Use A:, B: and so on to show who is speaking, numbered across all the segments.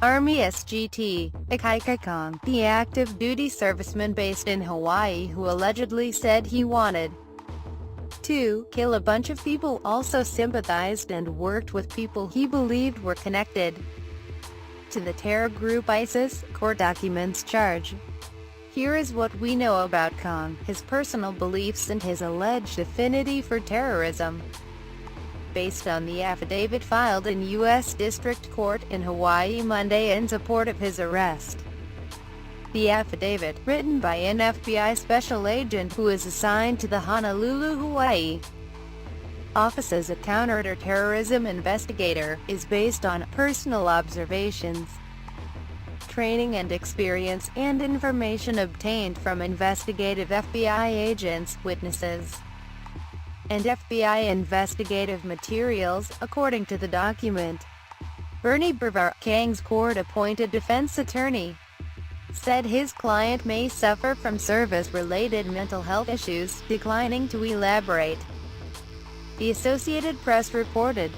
A: Army SGT, Ikaika Kang, the active-duty serviceman based in Hawaii who allegedly said he wanted to kill a bunch of people, also sympathized and worked with people he believed were connected to the terror group ISIS, court documents charge. Here is what we know about Kang, his personal beliefs and his alleged affinity for terrorism. Based on the affidavit filed in U.S. District Court in Hawaii Monday in support of his arrest. The affidavit, written by an FBI special agent who is assigned to the Honolulu, Hawaii office as a counter-terrorism investigator, is based on personal observations, training and experience, and information obtained from investigative FBI agents, witnesses, and FBI investigative materials, according to the document. Bernie Brewer, Kang's court-appointed defense attorney, said his client may suffer from service-related mental health issues, declining to elaborate. The Associated Press reported.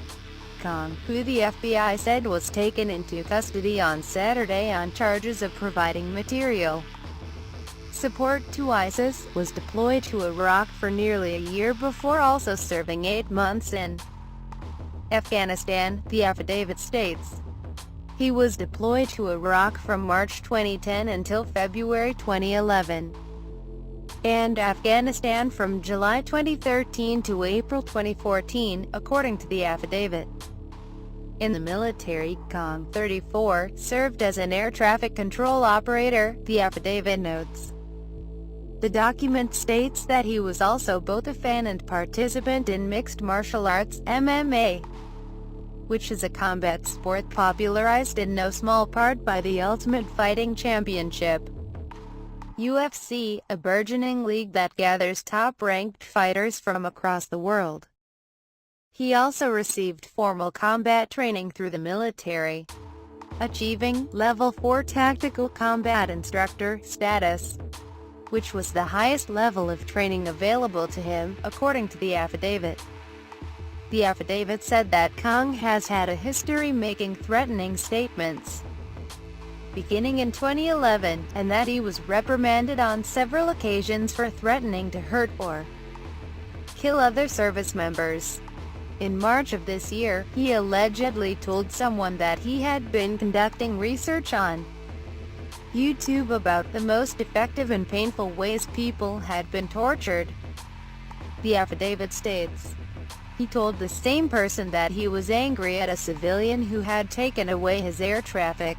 A: Kang, who the FBI said was taken into custody on Saturday on charges of providing material support to ISIS, was deployed to Iraq for nearly a year before also serving 8 months in Afghanistan, the affidavit states. He was deployed to Iraq from March 2010 until February 2011, and Afghanistan from July 2013 to April 2014, according to the affidavit. In the military, Kang, 34, served as an air traffic control operator, the affidavit notes. The document states that he was also both a fan and participant in mixed martial arts, MMA, which is a combat sport popularized in no small part by the Ultimate Fighting Championship, UFC, a burgeoning league that gathers top-ranked fighters from across the world. He also received formal combat training through the military, achieving Level 4 Tactical Combat Instructor status, which was the highest level of training available to him, according to the affidavit. The affidavit said that Kang has had a history making threatening statements beginning in 2011, and that he was reprimanded on several occasions for threatening to hurt or kill other service members. In March of this year, he allegedly told someone that he had been conducting research on YouTube about the most effective and painful ways people had been tortured. The affidavit states. He told the same person that he was angry at a civilian who had taken away his air traffic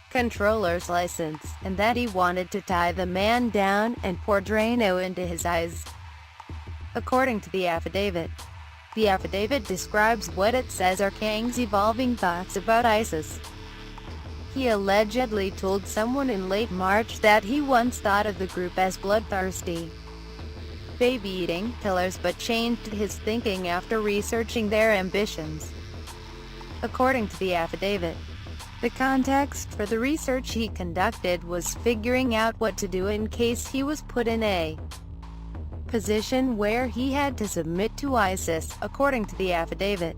A: controller's license, and that he wanted to tie the man down and pour Drano into his eyes, according to the affidavit. The affidavit describes what it says are Kang's evolving thoughts about ISIS. He allegedly told someone in late March that he once thought of the group as bloodthirsty, baby-eating killers, but changed his thinking after researching their ambitions. According to the affidavit, the context for the research he conducted was figuring out what to do in case he was put in a position where he had to submit to ISIS, according to the affidavit.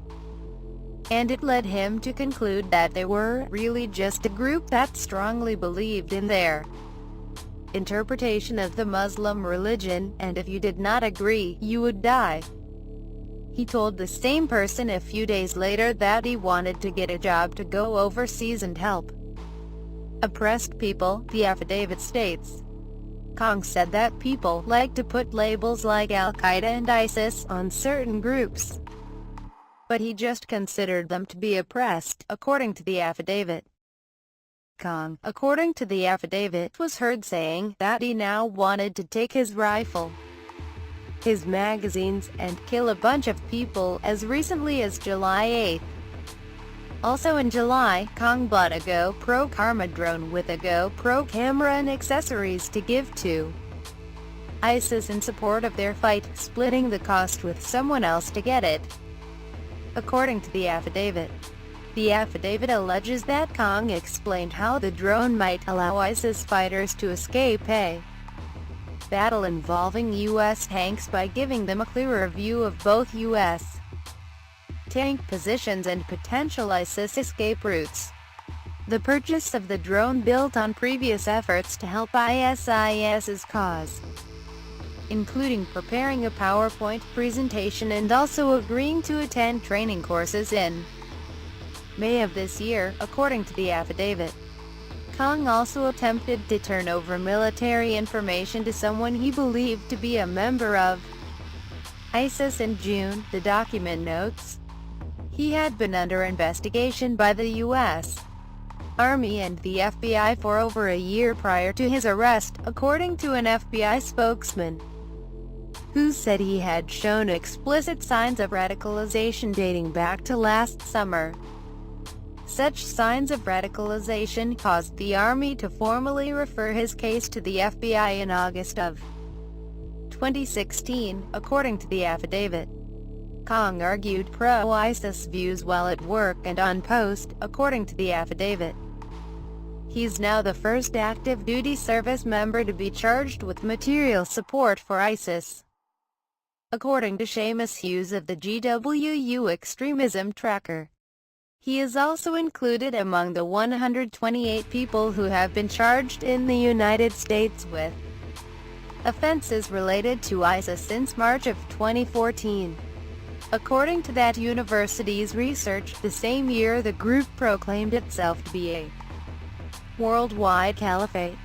A: And it led him to conclude that they were really just a group that strongly believed in their interpretation of the Muslim religion, and if you did not agree, you would die. He told the same person a few days later that he wanted to get a job to go overseas and help oppressed people, the affidavit states. Kang said that people like to put labels like Al-Qaeda and ISIS on certain groups, but he just considered them to be oppressed, according to the affidavit. Kang, according to the affidavit, was heard saying that he now wanted to take his rifle, his magazines, and kill a bunch of people as recently as July 8. Also in July, Kang bought a GoPro Karma drone with a GoPro camera and accessories to give to ISIS in support of their fight, splitting the cost with someone else to get it, according to the affidavit. The affidavit alleges that Kang explained how the drone might allow ISIS fighters to escape a battle involving U.S. tanks by giving them a clearer view of both U.S. tank positions and potential ISIS escape routes. The purchase of the drone built on previous efforts to help ISIS's cause, including preparing a PowerPoint presentation and also agreeing to attend training courses in May of this year, according to the affidavit. Kang also attempted to turn over military information to someone he believed to be a member of ISIS in June, the document notes. He had been under investigation by the U.S. Army and the FBI for over a year prior to his arrest, according to an FBI spokesman, who said he had shown explicit signs of radicalization dating back to last summer. Such signs of radicalization caused the Army to formally refer his case to the FBI in August of 2016, according to the affidavit. Kang argued pro-ISIS views while at work and on post, according to the affidavit. He's now the first active duty service member to be charged with material support for ISIS, according to Seamus Hughes of the GWU Extremism Tracker. He is also included among the 128 people who have been charged in the United States with offenses related to ISIS since March of 2014. According to that university's research, the same year the group proclaimed itself to be a worldwide caliphate.